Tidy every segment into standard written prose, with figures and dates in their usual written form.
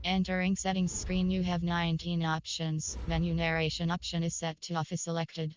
Entering settings screen, you have 19 options. Menu narration option is set to off is selected.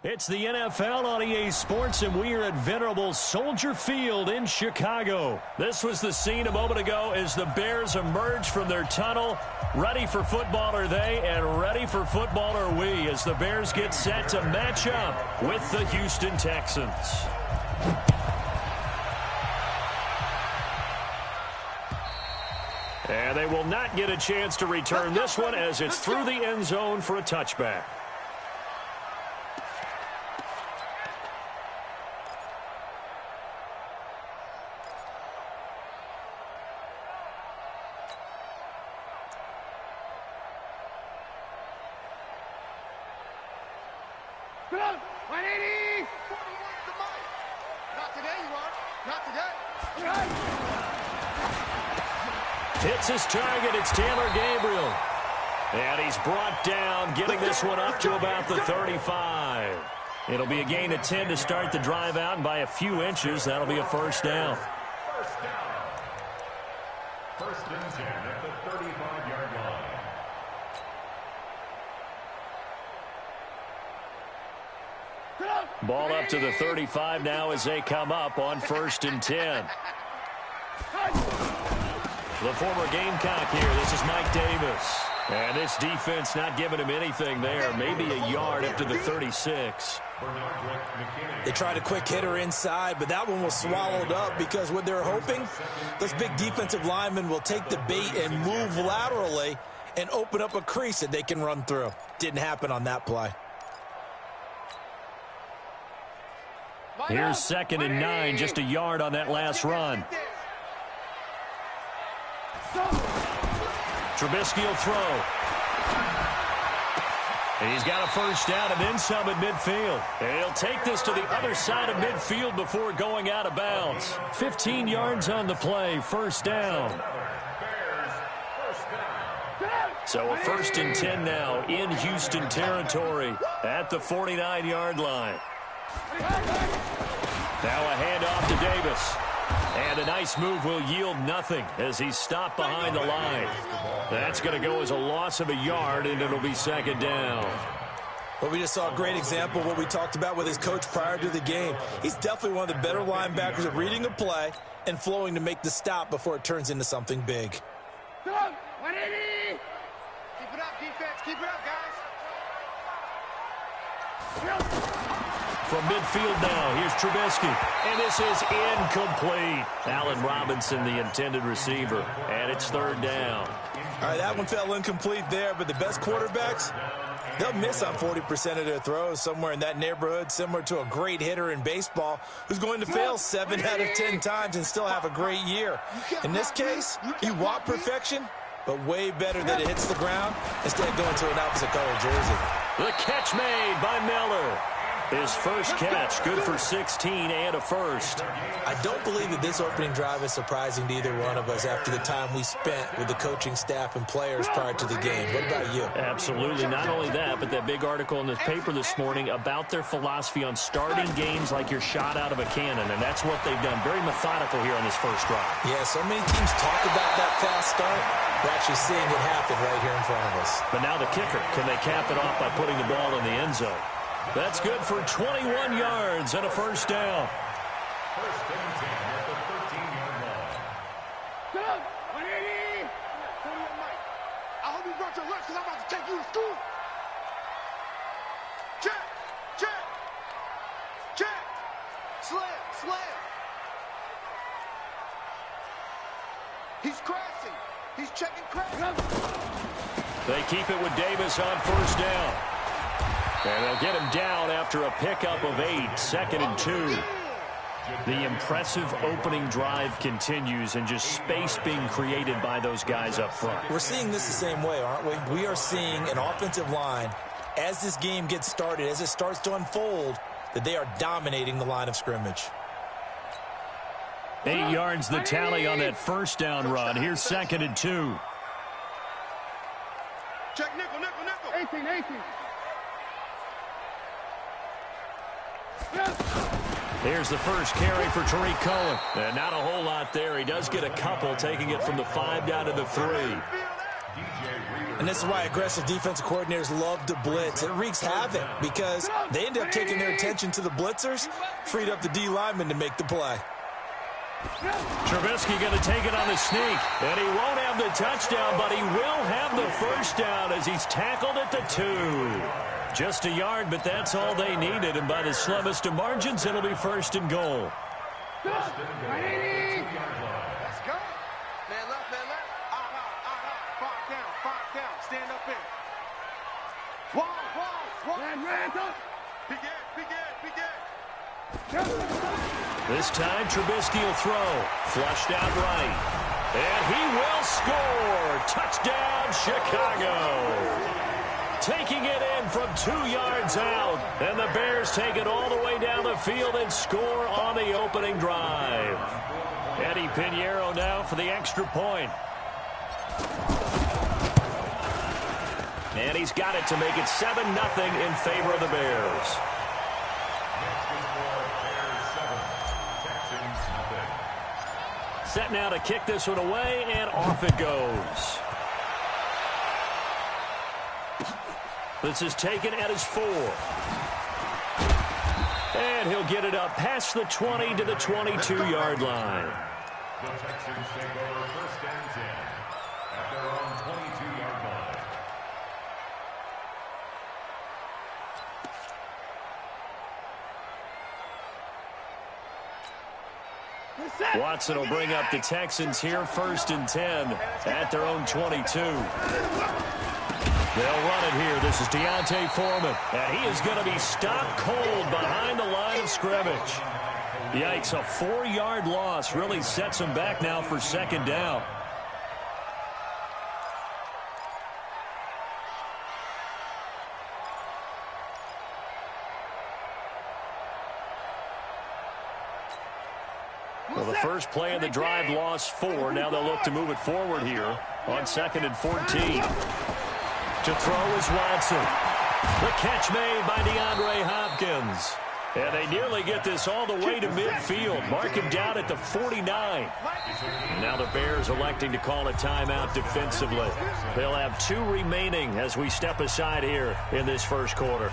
It's the NFL on EA Sports, and we are at venerable Soldier Field in Chicago. This was the scene a moment ago as the Bears emerge from their tunnel. Ready for football are they, and ready for football are we, as the Bears get set to match up with the Houston Texans. And they will not get a chance to return this one as it's through the end zone for a touchback. Hits his target. It's Taylor Gabriel. And he's brought down, getting this one up to about the 35. It'll be a gain of 10 to start the drive out, and by a few inches, that'll be a first down. First and 10 at the 35-yard line. Ball up to the 35 now as they come up on first and 10. The former Gamecock here. This is Mike Davis. And this defense not giving him anything there. Maybe a yard up to the 36. They tried a quick hitter inside, but that one was swallowed up because what they're hoping, those big defensive linemen will take the bait and move laterally and open up a crease that they can run through. Didn't happen on that play. Here's second and 9, just a yard on that last run. Trubisky will throw. And he's got a first down and then some at midfield. And he'll take this to the other side of midfield before going out of bounds. 15 yards on the play, first down. So a first and 10 now in Houston territory at the 49-yard line. Now a handoff to Davis. And a nice move will yield nothing as he's stopped behind the line. That's going to go as a loss of a yard, and it'll be second down. Well, we just saw a great example of what we talked about with his coach prior to the game. He's definitely one of the better linebackers at reading a play and flowing to make the stop before it turns into something big. Go! 180! Keep it up, defense. Keep it up, guys. From midfield now, here's Trubisky. And this is incomplete. Allen Robinson, the intended receiver. And it's third down. All right, that one fell incomplete there, but the best quarterbacks, they'll miss on 40% of their throws, somewhere in that neighborhood, similar to a great hitter in baseball who's going to fail 7 out of 10 times and still have a great year. In this case, you want perfection, but way better that it hits the ground instead of going to an opposite color jersey. The catch made by Miller. His first catch, good for 16 and a first. I don't believe that this opening drive is surprising to either one of us after the time we spent with the coaching staff and players prior to the game. What about you? Absolutely. Not only that, but that big article in the paper this morning about their philosophy on starting games like you're shot out of a cannon, and that's what they've done. Very methodical here on this first drive. Yeah, so many teams talk about that fast start. We're actually seeing it happen right here in front of us. But now the kicker. Can they cap it off by putting the ball in the end zone? That's good for 21 yards and a first down. First and 10 at the 13-yard line. Go! 180! I hope you brought your lunch because I'm about to take you to school. Check! Check! Check! Slam! Slam! He's crashing. He's checking crash. They keep it with Davis on first down. And they'll get him down after a pickup of 8, second and 2. The impressive opening drive continues and just space being created by those guys up front. We're seeing this the same way, aren't we? We are seeing an offensive line, as this game gets started, as it starts to unfold, that they are dominating the line of scrimmage. 8 yards the tally on that first down run. Here's second and 2. Check nickel, nickel, nickel. 18, 18. Here's the first carry for Tariq Cohen. And not a whole lot there. He does get a couple, taking it from the 5 down to the 3. And this is why aggressive defensive coordinators love to blitz. It wreaks havoc because they end up taking their attention to the blitzers, freed up the D lineman to make the play. Trubisky going to take it on the sneak, and he won't have the touchdown, but he will have the first down as he's tackled at the 2. Just a yard, but that's all they needed, and by the slimmest of margins, it'll be first and goal. Let's go. Man left, man left. Five down. Stand up in. Wall. Ran. Begin. This time, Trubisky will throw. Flushed out right. And he will score. Touchdown, Chicago. Taking it in from 2 yards out. And the Bears take it all the way down the field and score on the opening drive. Eddie Pinheiro now for the extra point. And he's got it to make it 7-0 in favor of the Bears. Set now to kick this one away, and off it goes. This is taken at his 4. And he'll get it up past the 20 to the 22-yard line. The Texans take over first and 10 at their own 22-yard line. Watson will bring up the Texans here first and 10 at their own 22. They'll run it here. This is Deontay Foreman, and he is going to be stopped cold behind the line of scrimmage. Yikes, a 4-yard loss really sets him back now for second down. Well, the first play of the drive lost 4. Now they'll look to move it forward here on 2nd and 14. To throw is Watson. The catch made by DeAndre Hopkins. And they nearly get this all the way to midfield. Mark him down at the 49. Now the Bears electing to call a timeout defensively. They'll have 2 remaining as we step aside here in this first quarter.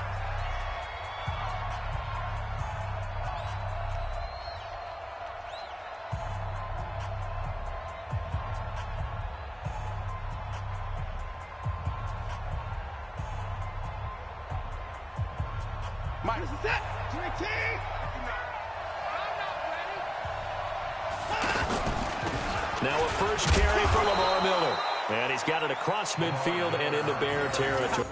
Now a first carry for Lamar Miller. And he's got it across midfield and into Bear territory.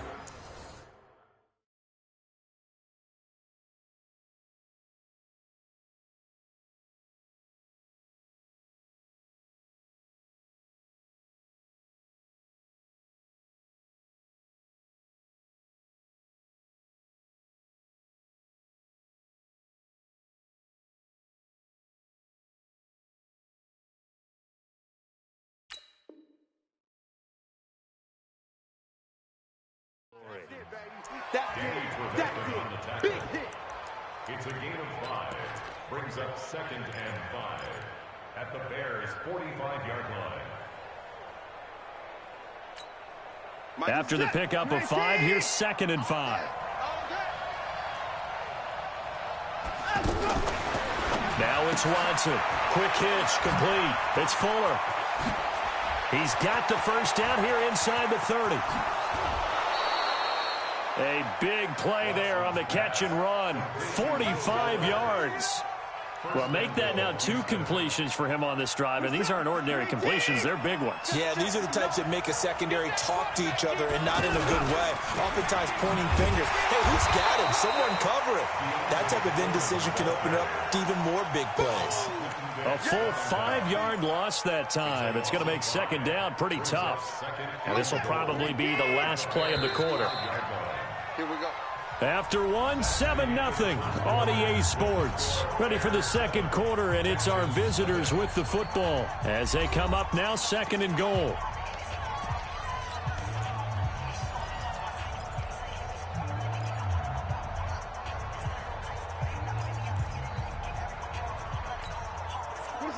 Big hit. It's a gain of 5. Brings up 2nd and 5 at the Bears' 45-yard line. After the pickup of 5, here's 2nd and 5. Now it's Watson. Quick hitch, complete. It's Fuller. He's got the first down here inside the 30. A big play there on the catch and run. 45 yards. Well, make that now 2 completions for him on this drive, and these aren't ordinary completions. They're big ones. Yeah, these are the types that make a secondary talk to each other and not in a good way. Oftentimes pointing fingers. Hey, who's got him? Someone cover it. That type of indecision can open up to even more big plays. A full 5-yard loss that time. It's going to make second down pretty tough. And this will probably be the last play of the quarter. Here we go. After 1, 7-0 on EA Sports. Ready for the second quarter, and it's our visitors with the football as they come up now 2nd and goal.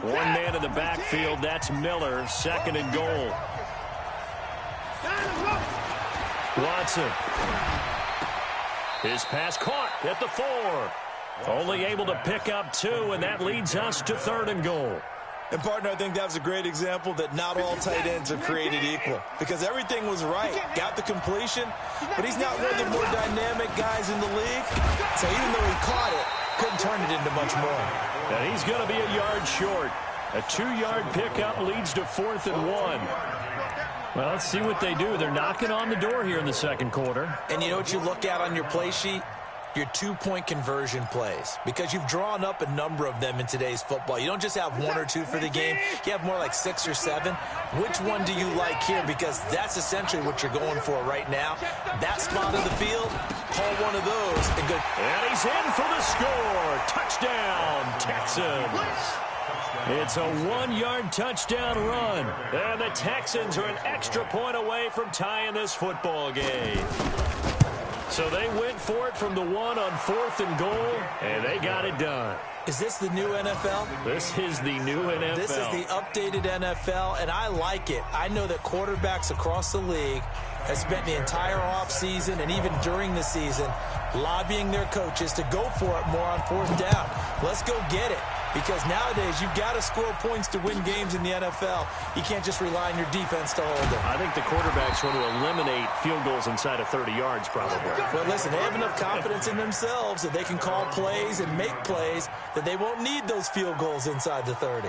One man in the backfield, that's Miller, 2nd and goal. Watson. His pass caught at the 4. Only able to pick up 2, and that leads us to 3rd and goal. And, partner, I think that was a great example that not all tight ends are created equal, because everything was right. Got the completion, but he's not one of the more dynamic guys in the league. So even though he caught it, couldn't turn it into much more. And he's going to be a yard short. A 2-yard pickup leads to 4th and 1. Well, let's see what they do. They're knocking on the door here in the second quarter. And you know what you look at on your play sheet? Your 2-point conversion plays, because you've drawn up a number of them in today's football. You don't just have 1 or 2 for the game. You have more like 6 or 7. Which one do you like here? Because that's essentially what you're going for right now. That spot of the field, call one of those and go. And he's in for the score. Touchdown, Texans. It's a 1-yard touchdown run. And the Texans are an extra point away from tying this football game. So they went for it from the 1 on 4th and goal, and they got it done. Is this the new NFL? This is the new NFL. This is the updated NFL, and I like it. I know that quarterbacks across the league have spent the entire offseason and even during the season lobbying their coaches to go for it more on 4th down. Let's go get it. Because nowadays, you've got to score points to win games in the NFL. You can't just rely on your defense to hold them. I think the quarterbacks want to eliminate field goals inside of 30 yards, probably. Well, listen, they have enough confidence in themselves that they can call plays and make plays that they won't need those field goals inside the 30.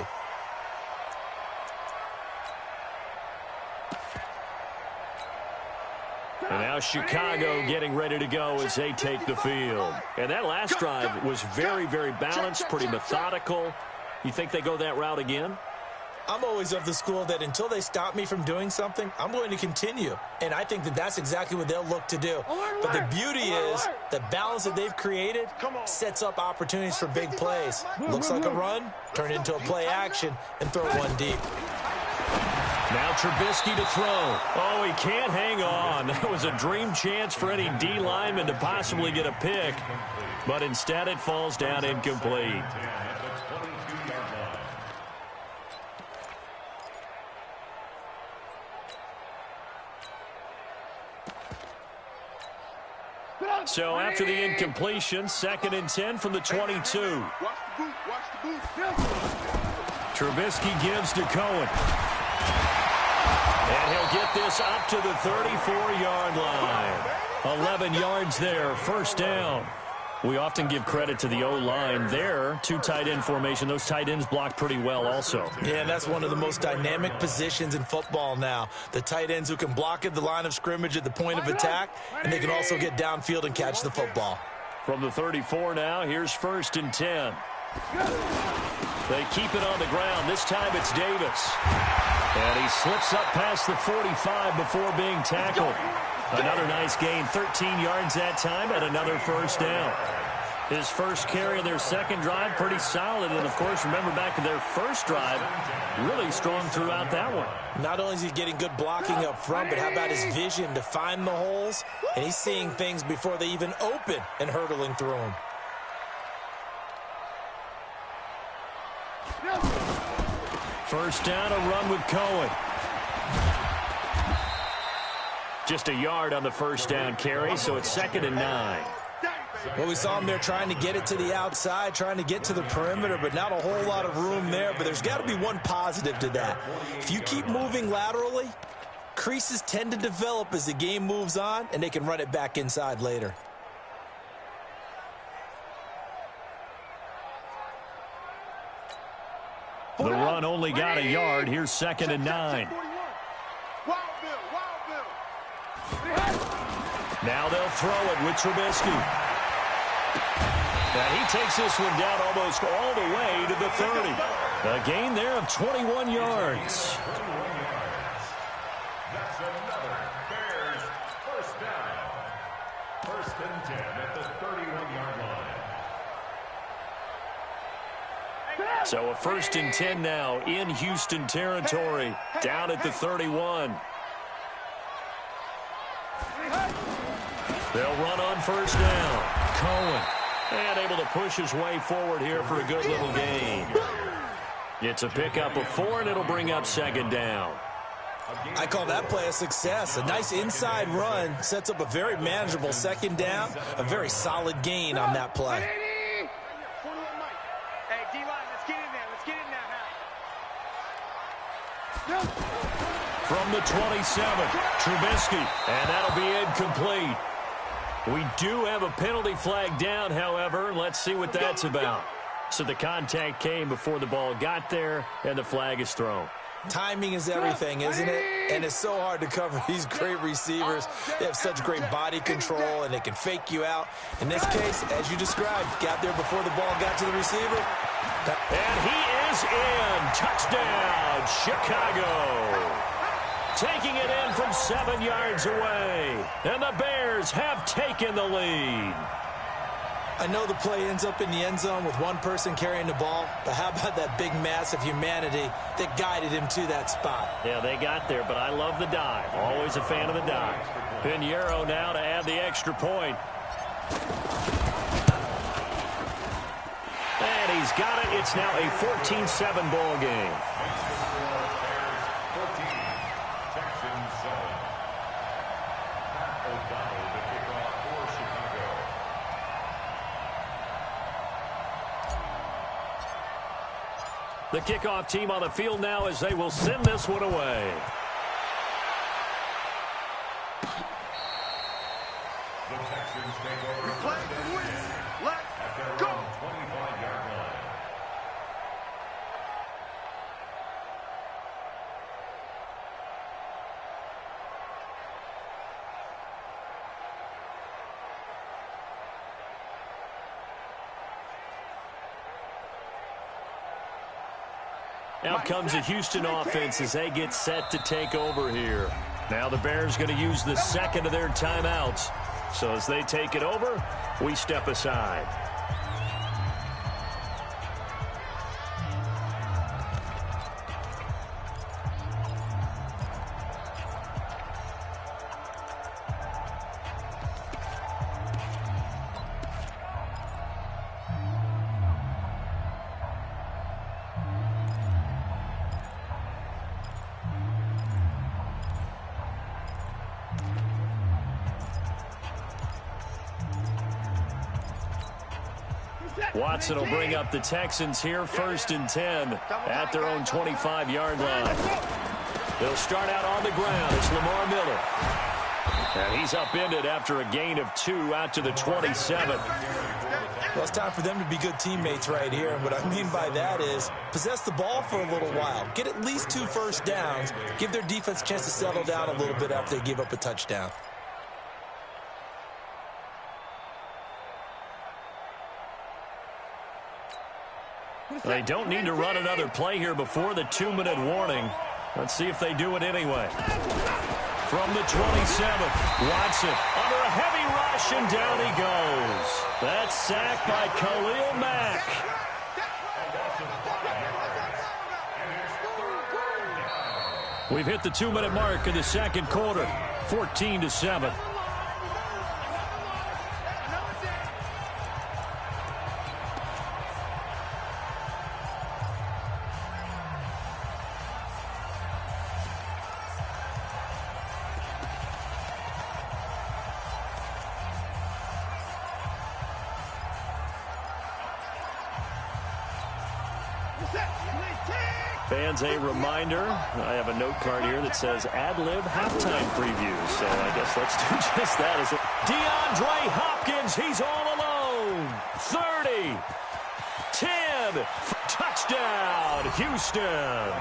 And now Chicago getting ready to go as they take the field. And that last drive was very, very balanced, pretty methodical. You think they go that route again? I'm always of the school that until they stop me from doing something, I'm going to continue. And I think that that's exactly what they'll look to do. But the beauty is the balance that they've created sets up opportunities for big plays. Looks like a run, turn into a play action, and throw one deep. Now Trubisky to throw. Oh, he can't hang on. That was a dream chance for any D lineman to possibly get a pick. But instead it falls down incomplete. So after the incompletion, 2nd and 10 from the 22. Trubisky gives to Cohen. And he'll get this up to the 34-yard line. 11 yards there, 1st down. We often give credit to the O-line there. 2 tight end formation. Those tight ends block pretty well also. Yeah, that's one of the most dynamic positions in football now. The tight ends who can block at the line of scrimmage at the point of attack, and they can also get downfield and catch the football. From the 34 now, here's 1st and 10. They keep it on the ground. This time it's Davis. And he slips up past the 45 before being tackled. Another nice gain, 13 yards that time, and another 1st down. His first carry of their second drive, pretty solid. And, of course, remember back to their first drive, really strong throughout that one. Not only is he getting good blocking up front, but how about his vision to find the holes? And he's seeing things before they even open and hurtling through them. First down, a run with Cohen. Just a yard on the first down carry, so it's 2nd and 9. Well, we saw him there trying to get it to the outside, trying to get to the perimeter, but not a whole lot of room there. But there's got to be one positive to that. If you keep moving laterally, creases tend to develop as the game moves on, and they can run it back inside later. The run only got a yard. Here's 2nd and 9. Now they'll throw it with Trubisky. And he takes this one down almost all the way to the 30. A gain there of 21 yards. That's another Bears 1st down. 1st and 10 at the 31-yard line. So a 1st and 10 now in Houston territory, down at the 31. They'll run on 1st down. Cohen, and able to push his way forward here for a good little gain. It's a pickup of 4, and it'll bring up 2nd down. I call that play a success. A nice inside run sets up a very manageable second down, a very solid gain on that play. Hey, D-line, let's get in there. Let's get in there now. From the 27, Trubisky, and that'll be incomplete. We do have a penalty flag down, however. Let's see what that's about. So the contact came before the ball got there, and the flag is thrown. Timing is everything, isn't it? And it's so hard to cover these great receivers. They have such great body control, and they can fake you out. In this case, as you described, got there before the ball got to the receiver. And he is in. Touchdown, Chicago. Taking it in from 7 yards away. And the Bears have taken the lead. I know the play ends up in the end zone with one person carrying the ball, but how about that big mass of humanity that guided him to that spot? Yeah, they got there, but I love the dive. Always a fan of the dive. Pinheiro now to add the extra point. And he's got it. It's now a 14-7 ball game. The kickoff team on the field now as they will send this one away. The Texans take over first and 10 at their own 25-yard line. Out comes the Houston offense as they get set to take over here. Now the Bears going to use the second of their timeouts. So as they take it over, we step aside. Watson will bring up the Texans here, 1st and 10 at their own 25-yard line. They'll start out on the ground. It's Lamar Miller. And he's upended after a gain of 2 out to the 27. Well, it's time for them to be good teammates right here. And what I mean by that is possess the ball for a little while. Get at least 2 first downs. Give their defense a chance to settle down a little bit after they give up a touchdown. They don't need to run another play here before the 2-minute warning. Let's see if they do it anyway. From the 27, Watson under a heavy rush, and down he goes. That's sacked by Khalil Mack. We've hit the 2-minute mark in the second quarter, 14-7. Fans, a reminder, I have a note card here that says ad-lib halftime preview, so I guess let's do just that. DeAndre Hopkins, he's all alone. 30, 10, touchdown, Houston.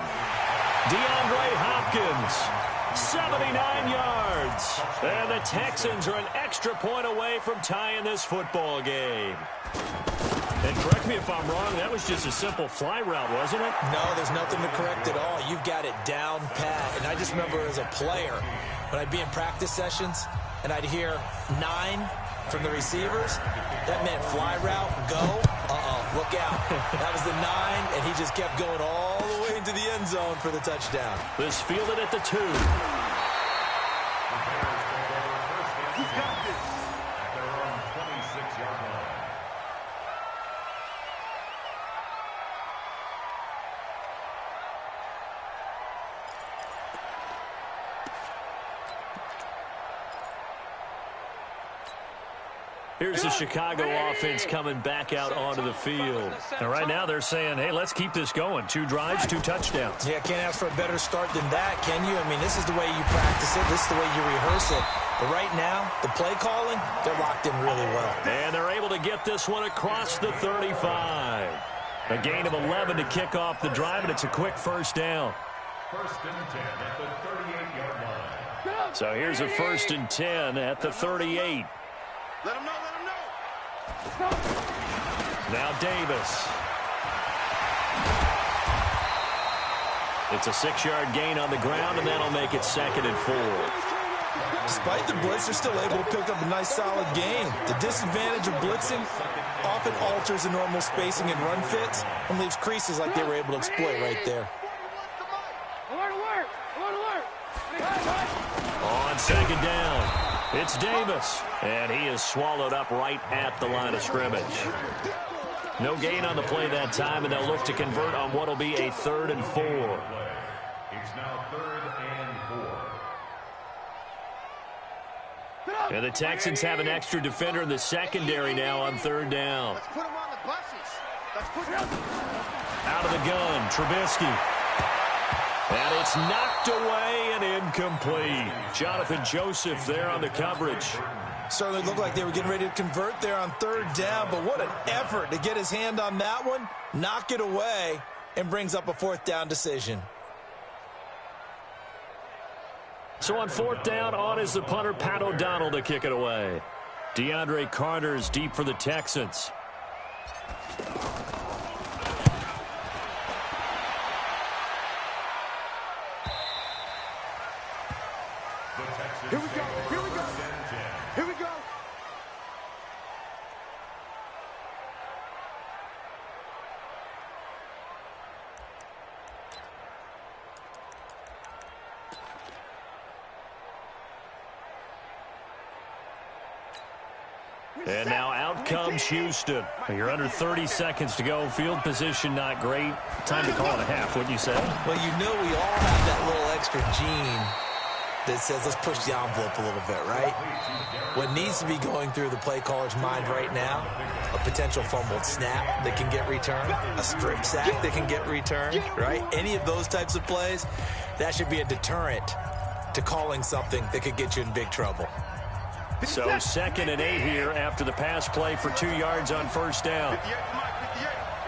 DeAndre Hopkins, 79 yards. And the Texans are an extra point away from tying this football game. And correct me if I'm wrong, that was just a simple fly route, wasn't it? No, there's nothing to correct at all. You've got it down pat. And I just remember as a player, when I'd be in practice sessions and I'd hear 9 from the receivers, that meant fly route, go, look out. That was the 9, and he just kept going all the way into the end zone for the touchdown. This fielded at the 2. He's got this. At their own 26-yard line. Here's the Chicago offense coming back out onto the field. And right now they're saying, hey, let's keep this going. 2 drives, 2 touchdowns. Yeah, can't ask for a better start than that, can you? I mean, this is the way you practice it. This is the way you rehearse it. But right now, the play calling, they're locked in really well. And they're able to get this one across the 35. A gain of 11 to kick off the drive, and it's a quick first down. First and 10 at the 38-yard line. So here's a first and 10 at the 38. Let him know, let him know. Now Davis. It's a 6-yard gain on the ground, and that'll make it 2nd and 4. Despite the blitz, they're still able to pick up a nice solid gain. The disadvantage of blitzing often alters the normal spacing and run fits and leaves creases like they were able to exploit right there. On 2nd down. It's Davis, and he is swallowed up right at the line of scrimmage. No gain on the play that time, and they'll look to convert on what will be a 3rd and 4. It's now 3rd and 4. And the Texans have an extra defender in the secondary now on 3rd down. Let's put him on the buses. Let's put him. Out of the gun, Trubisky. And it's knocked away and incomplete. Jonathan Joseph there on the coverage. Certainly looked like they were getting ready to convert there on 3rd down, but what an effort to get his hand on that one, knock it away, and brings up a 4th down decision. So on 4th down, on is the punter, Pat O'Donnell, to kick it away. DeAndre Carter is deep for the Texans. Here we go. Here we go. Here we go. And now out comes Houston. You're under 30 seconds to go. Field position not great. Time to call it a half, wouldn't you say? Well, you know we all have that little extra gene that says let's push the envelope a little bit, right? What needs to be going through the play caller's mind right now, a potential fumbled snap that can get returned, a strip sack that can get returned, right? Any of those types of plays, that should be a deterrent to calling something that could get you in big trouble. So 2nd and 8 here after the pass play for 2 yards on 1st down. 58 to Mike,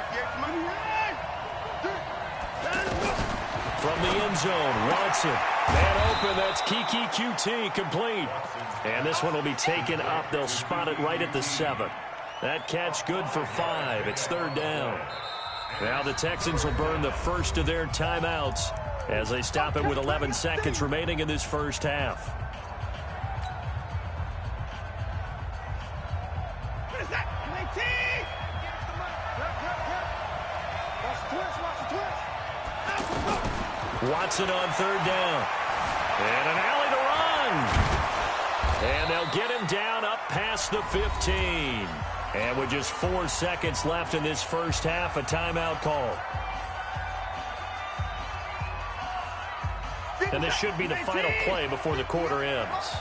58 to Mike. From the end zone, Watson. Man open, that's Kiki QT, complete. And this one will be taken up. They'll spot it right at the 7. That catch good for 5. It's 3rd down. Now the Texans will burn the first of their timeouts as they stop it with 11 seconds remaining in this first half. What is that? Watson on 3rd down. And an alley to run. And they'll get him down up past the 15. And with just 4 seconds left in this first half, a timeout call. And this should be the final play before the quarter ends.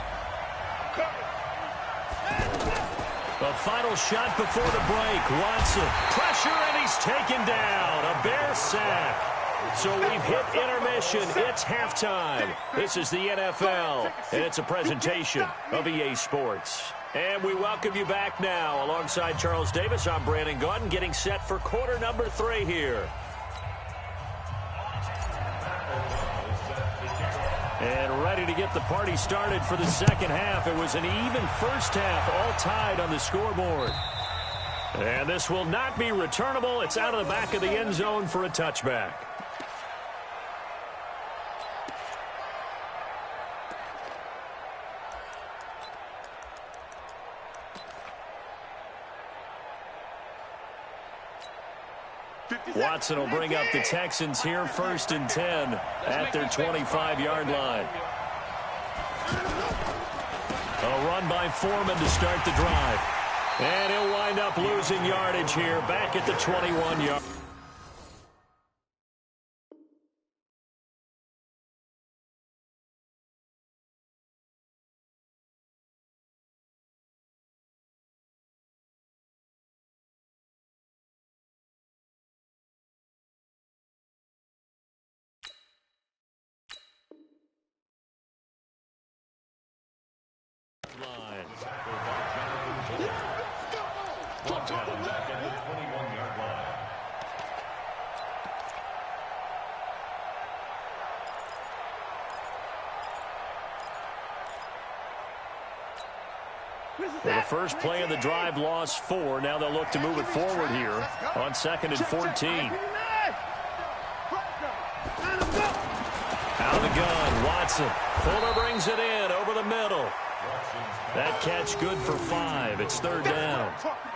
The final shot before the break. Watson, pressure, and he's taken down. A Bear sack. So we've hit intermission. It's halftime. This is the NFL, and it's a presentation of EA Sports. And we welcome you back now. Alongside Charles Davis, I'm Brandon Gaudin, getting set for quarter number 3 here. And ready to get the party started for the second half. It was an even first half, all tied on the scoreboard. And this will not be returnable. It's out of the back of the end zone for a touchback. Watson will bring up the Texans here, 1st and 10 at their 25-yard line. A run by Foreman to start the drive. And he'll wind up losing yardage here back at the 21-yard. Brought down back at the 21-yard line. Well, the first play of the drive lost 4. Now they'll look to move it forward here on 2nd and 14. Out of the gun, Watson. Fuller brings it in over the middle. That catch good for 5. It's 3rd down.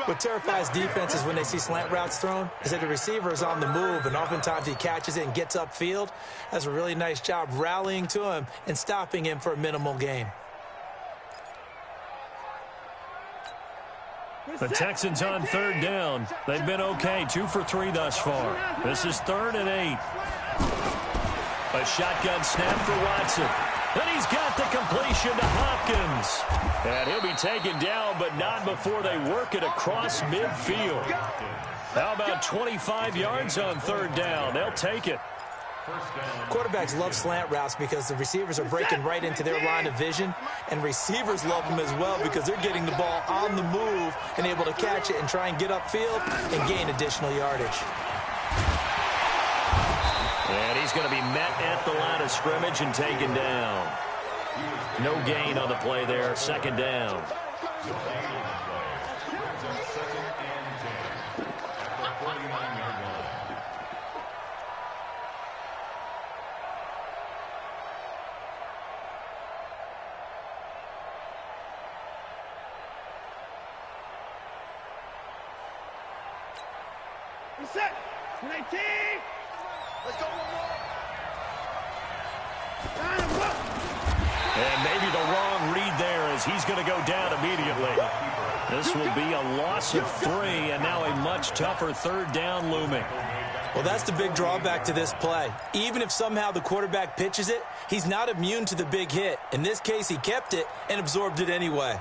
What terrifies defenses when they see slant routes thrown is that the receiver is on the move, and oftentimes he catches it and gets upfield. Does a really nice job rallying to him and stopping him for a minimal gain. The Texans on 3rd down. They've been okay, 2 for 3 thus far. This is 3rd and 8. A shotgun snap for Watson. Then he's got the completion to Hopkins. And he'll be taken down, but not before they work it across midfield. How about 25 yards on 3rd down? They'll take it. Quarterbacks love slant routes because the receivers are breaking right into their line of vision, and receivers love them as well because they're getting the ball on the move and able to catch it and try and get upfield and gain additional yardage. And he's going to be met at the line of scrimmage and taken down. No gain on the play there, 2nd down. Set. 19. Let's go one more. And maybe the wrong read there as he's going to go down immediately. This will be a loss of 3, and now a much tougher 3rd down looming. Well, that's the big drawback to this play. Even if somehow the quarterback pitches it, he's not immune to the big hit. In this case, he kept it and absorbed it anyway.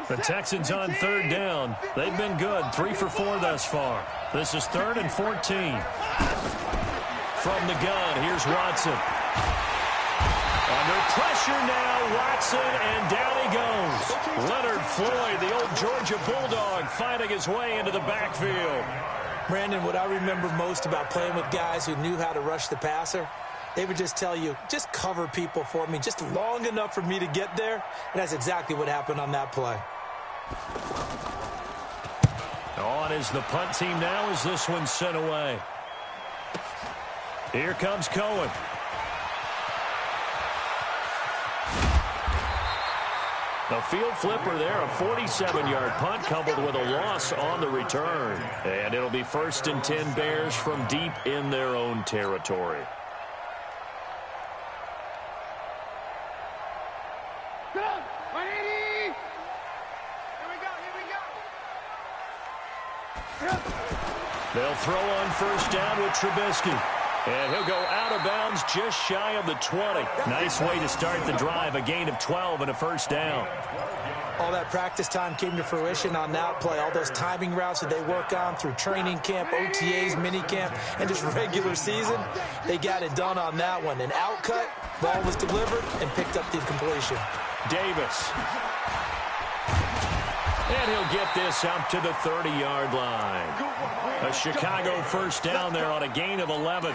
The Texans on 3rd down. They've been good, 3 for 4 thus far. This is 3rd and 14. From the gun, here's Watson. Under pressure now, Watson, and down he goes. Leonard Floyd, the old Georgia Bulldog, finding his way into the backfield. Brandon, what I remember most about playing with guys who knew how to rush the passer, they would just tell you, just cover people for me, just long enough for me to get there. And that's exactly what happened on that play. On is the punt team now as this one's sent away. Here comes Cohen. A field flipper there, a 47-yard punt coupled with a loss on the return. And it'll be 1st and 10 Bears from deep in their own territory. Good. 180. Here we go. They'll throw on 1st down with Trubisky. And he'll go out of bounds just shy of the 20. Nice way to start the drive, a gain of 12 and a 1st down. All that practice time came to fruition on that play. All those timing routes that they work on through training camp, OTAs, minicamp, and just regular season, they got it done on that one. An outcut, ball was delivered, and picked up the completion. Davis. And he'll get this up to the 30-yard line. A Chicago 1st down there on a gain of 11.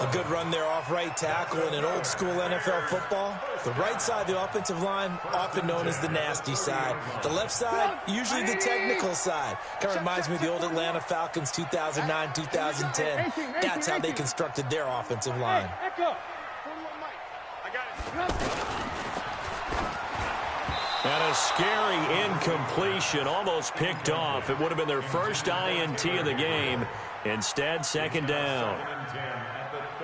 A good run there off right tackle in an old-school NFL football. The right side of the offensive line, often known as the nasty side. The left side, usually the technical side. Kind of reminds me of the old Atlanta Falcons 2009, 2010. That's how they constructed their offensive line. And a scary incompletion, almost picked off. It would have been their first INT of the game. Instead, 2nd down.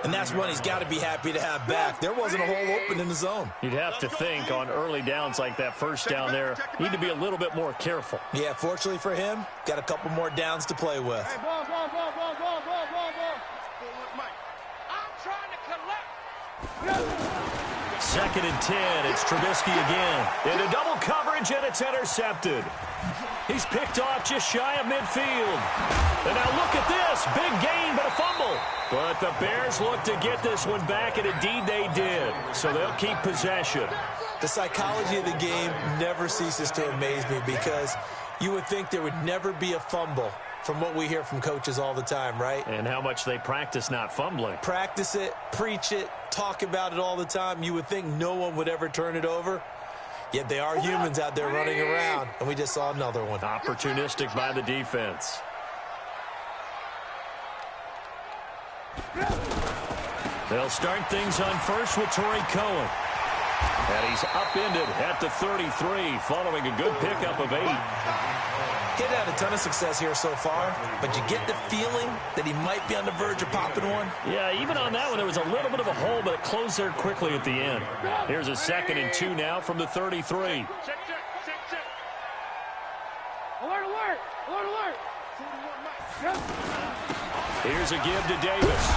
And that's one he's got to be happy to have back. There wasn't a hole open in the zone. You'd have to think on early downs like that 1st down there, need to be a little bit more careful. Yeah, fortunately for him, got a couple more downs to play with. Hey, ball. I'm trying to collect. 2nd and 10. It's Trubisky again. Into double coverage, and it's intercepted. He's picked off just shy of midfield. And now look at this. Big gain, but a fumble. But the Bears look to get this one back, and indeed they did. So they'll keep possession. The psychology of the game never ceases to amaze me because you would think there would never be a fumble from what we hear from coaches all the time, right? And how much they practice not fumbling. Practice it, preach it, talk about it all the time. You would think no one would ever turn it over. Yet they are humans out there running around, and we just saw another one. Opportunistic by the defense. They'll start things on first with Torrey Cohen. And he's upended at the 33 following a good pickup of 8. He'd had a ton of success here so far, but you get the feeling that he might be on the verge of popping one. Yeah, even on that one, there was a little bit of a hole, but it closed there quickly at the end. Here's a 2nd and 2 now from the 33. Alert, alert! Alert, alert! Here's a give to Davis.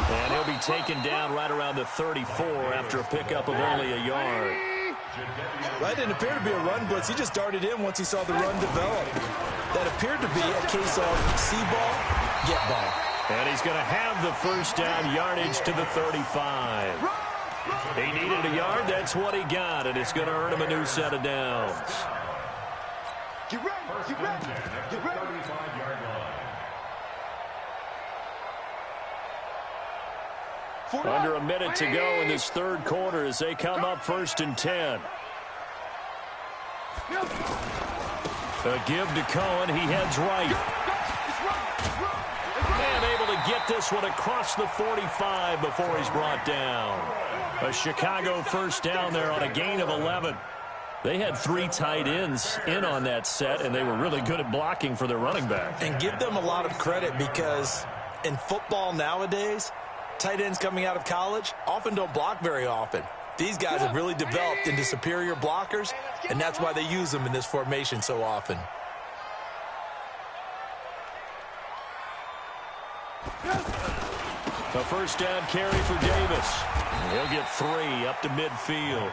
And he'll be taken down right around the 34 after a pickup of only a yard. That didn't appear to be a run blitz. He just darted in once he saw the run develop. That appered to be a case of see ball, get ball. And he's going to have the first down yardage to the 35. He needed a yard. That's what he got, and it's going to earn him a new set of downs. Get ready! Get ready! Get ready! 35-yard line. Under a minute to go in this third quarter as they come up 1st and 10. A give to Cohen. He heads right. And able to get this one across the 45 before he's brought down. A Chicago first down there on a gain of 11. They had 3 tight ends in on that set, and they were really good at blocking for their running back. And give them a lot of credit because in football nowadays, tight ends coming out of college often don't block very often. These guys have really developed into superior blockers, and that's why they use them in this formation so often. A first down carry for Davis. He'll get 3 up to midfield.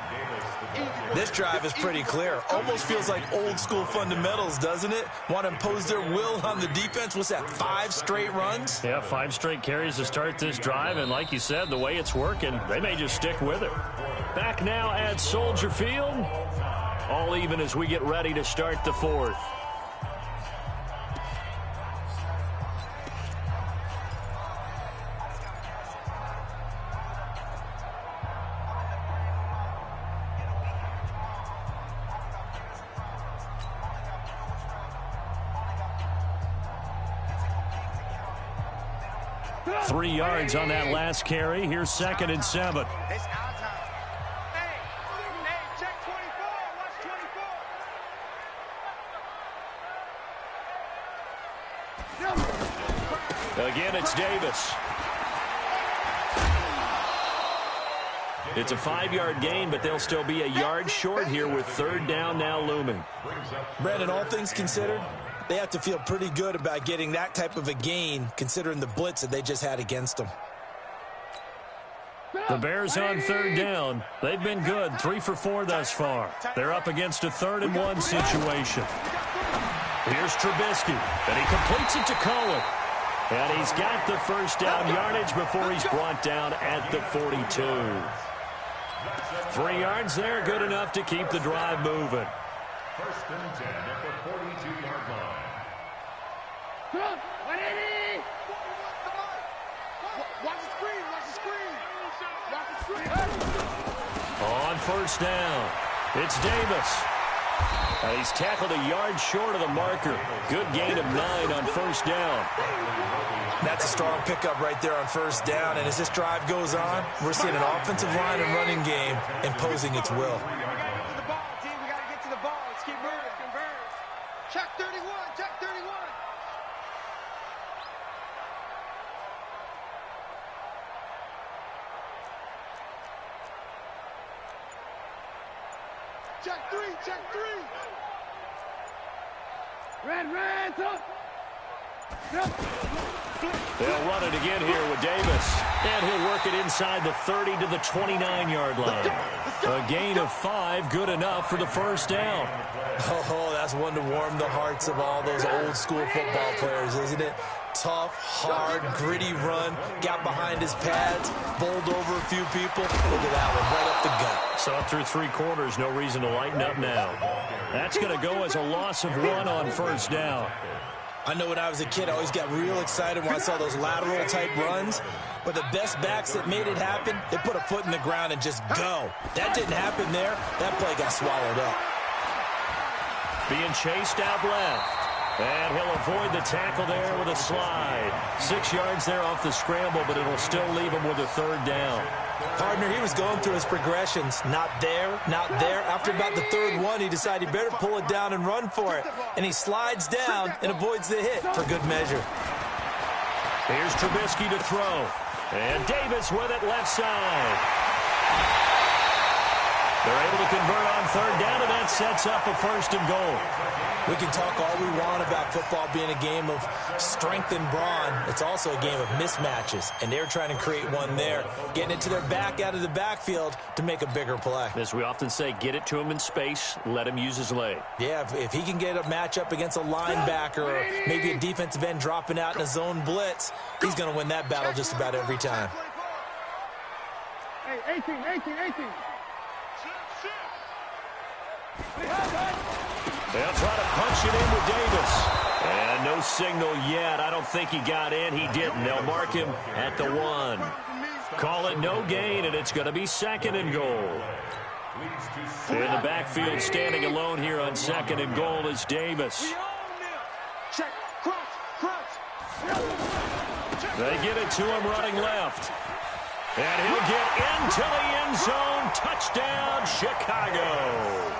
This drive is pretty clear. Almost feels like old school fundamentals, doesn't it? Want to impose their will on the defense. What's that, 5 straight runs? Yeah, 5 straight carries to start this drive, and like you said, the way it's working, they may just stick with it. Back now at Soldier Field. All even as we get ready to start the 4th. Three yards on that last carry. Here's 2nd and 7. It's our time. Hey, check 24. Watch 24. Again, it's Davis. It's a 5-yard gain, but they'll still be a yard short here with 3rd down now looming. Brandon, all things considered, they have to feel pretty good about getting that type of a gain considering the blitz that they just had against them. The Bears on 3rd down. They've been good, 3 for 4 thus far. They're up against a 3rd and 1 situation. Here's Trubisky, and he completes it to Cohen. And he's got the first down yardage before he's brought down at the 42. 3 yards there, good enough to keep the drive moving. 1st and 10 at the 42-yard line. 180! Watch the screen! Watch the screen! Watch the screen! On 1st down, it's Davis. And he's tackled a yard short of the marker. Good gain of 9 on 1st down. That's a strong pickup right there on 1st down. And as this drive goes on, we're seeing an offensive line and running game imposing its will. Check 31, check 31. Check 3, check 3. Red, up. They'll run it again here with Davis. And he'll work it inside the 30 to the 29-yard line. A gain of 5, good enough for the 1st down. Oh, that's one to warm the hearts of all those old school football players, isn't it? tough, hard, gritty run. Got behind his pads, bowled over a few people. Look at that one, right up the gut. So up through 3 quarters, no reason to lighten up now. That's going to go as a loss of 1 on first down. I know when I was a kid, I always got real excited when I saw those lateral-type runs. But the best backs that made it happen, they put a foot in the ground and just go. That didn't happen there. That play got swallowed up. Being chased out left. And he'll avoid the tackle there with a slide. 6 yards there off the scramble, but it'll still leave him with a 3rd down. Partner, he was going through his progressions. Not there, not there. After about the 3rd one, he decided he better pull it down and run for it. And he slides down and avoids the hit for good measure. Here's Trubisky to throw. And Davis with it left side. They're able to convert on 3rd down, and that sets up a 1st and goal. We can talk all we want about football being a game of strength and brawn. It's also a game of mismatches, and they're trying to create one there, getting it to their back out of the backfield to make a bigger play. As we often say, get it to him in space, let him use his leg. Yeah, if he can get a matchup against a linebacker or maybe a defensive end dropping out in a zone blitz, he's going to win that battle just about every time. Hey, 18. They'll try to punch it in with Davis. And no signal yet. I don't think he got in. He didn't. They'll mark him at the 1. Call it no gain, and it's going to be 2nd and goal. In the backfield, standing alone here on 2nd and goal is Davis. Check, cross. They get it to him running left. And he'll get into the end zone. Touchdown, Chicago.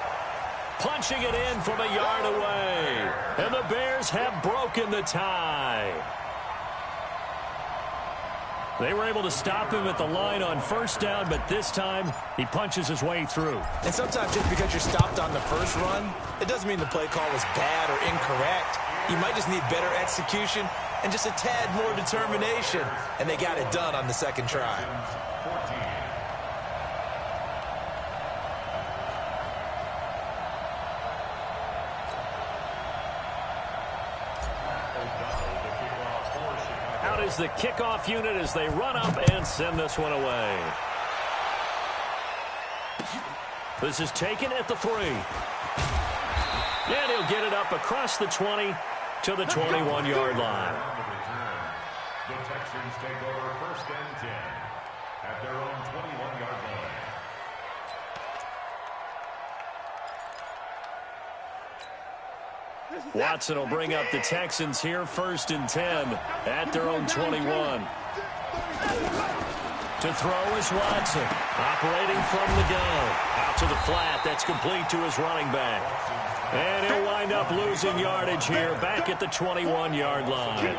Punching it in from a yard away. And the Bears have broken the tie. They were able to stop him at the line on 1st down, but this time he punches his way through. And sometimes just because you're stopped on the first run, it doesn't mean the play call was bad or incorrect. You might just need better execution and just a tad more determination. And they got it done on the 2nd try. Out is the kickoff unit as they run up and send this one away. This is taken at the 3. And he'll get it up across the 20 to the 21-yard line. The Texans take over 1st and 10 at their own 21-yard line. Watson will bring up the Texans here 1st and 10 at their own 21. To throw is Watson, operating from the gun. Out to the flat, that's complete to his running back. And he'll wind up losing yardage here back at the 21-yard line.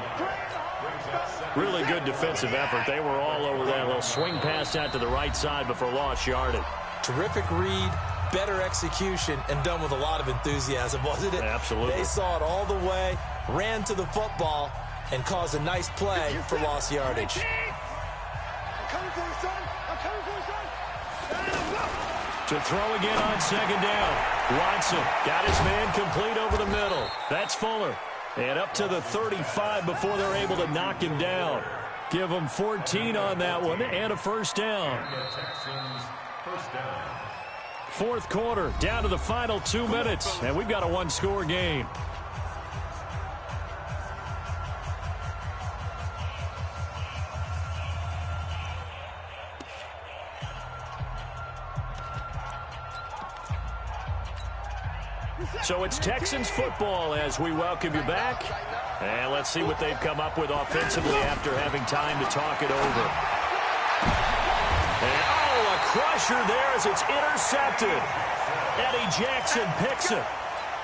Really good defensive effort. They were all over that little swing pass out to the right side before lost yardage. Terrific read, better execution, and done with a lot of enthusiasm, wasn't it? Absolutely. They saw it all the way, ran to the football, and caused a nice play for lost yardage. I'm coming for you, son. To throw again on 2nd down. Watson got his man complete over the middle. That's Fuller. And up to the 35 before they're able to knock him down. Give him 14 on that one and a 1st down. Texans 1st down. 4th quarter, down to the final 2 minutes, and we've got a 1-score game. So it's Texans football as we welcome you back. And let's see what they've come up with offensively after having time to talk it over. And, a crusher there as it's intercepted. Eddie Jackson picks it.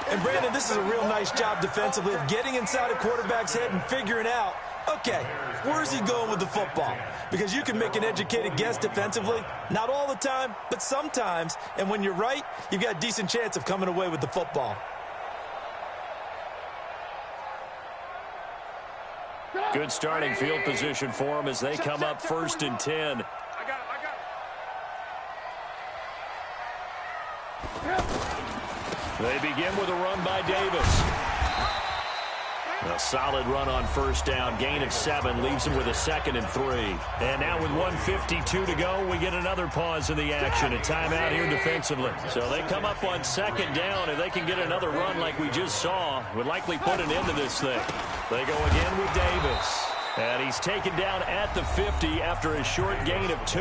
And, Brandon, this is a real nice job defensively of getting inside a quarterback's head and figuring out, okay, where's he going with the football? Because you can make an educated guess defensively, not all the time, but sometimes. And when you're right, you've got a decent chance of coming away with the football. Good starting field position for them as they come up 1st and 10. They begin with a run by Davis. A solid run on first down. Gain of 7 leaves him with a 2nd and 3. And now with 1:52 to go, we get another pause in the action. A timeout here defensively. So they come up on 2nd down. If they can get another run like we just saw, would likely put an end to this thing. They go again with Davis. And he's taken down at the 50 after a short gain of 2.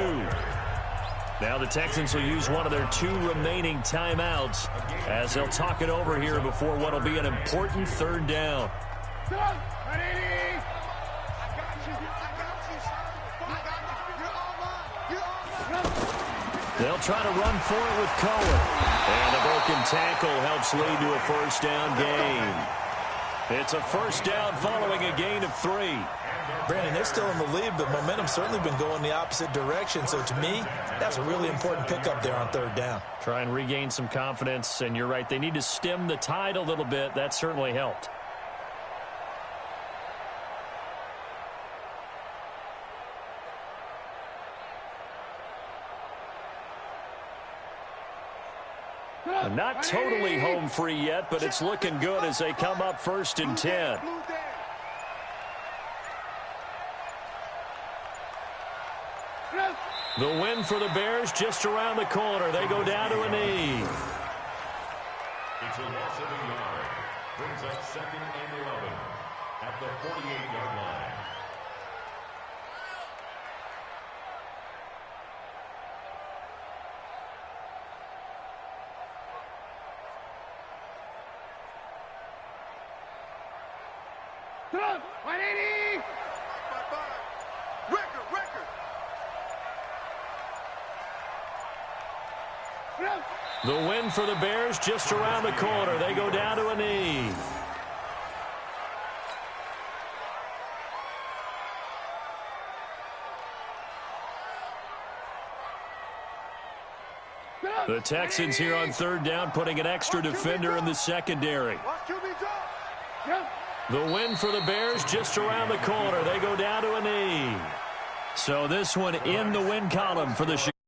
Now the Texans will use one of their 2 remaining timeouts as they'll talk it over here before what will be an important 3rd down. They'll try to run for it with Cohen. And a broken tackle helps lead to a 1st down gain. It's a 1st down following a gain of 3. Brandon, they're still in the lead, but momentum's certainly been going the opposite direction. So to me, that's a really important pickup there on 3rd down. Try and regain some confidence, and you're right. They need to stem the tide a little bit. That certainly helped. Not totally home free yet, but it's looking good as they come up 1st and 10. The win for the Bears just around the corner. They go down to a knee. It's a loss of a yard. Brings up 2nd and 11 at the 48-yard line. The win for the Bears just around the corner. They go down to a knee. The Texans here on 3rd down, putting an extra defender in the secondary. The win for the Bears just around the corner. They go down to a knee. So this one in the win column for the Chicago.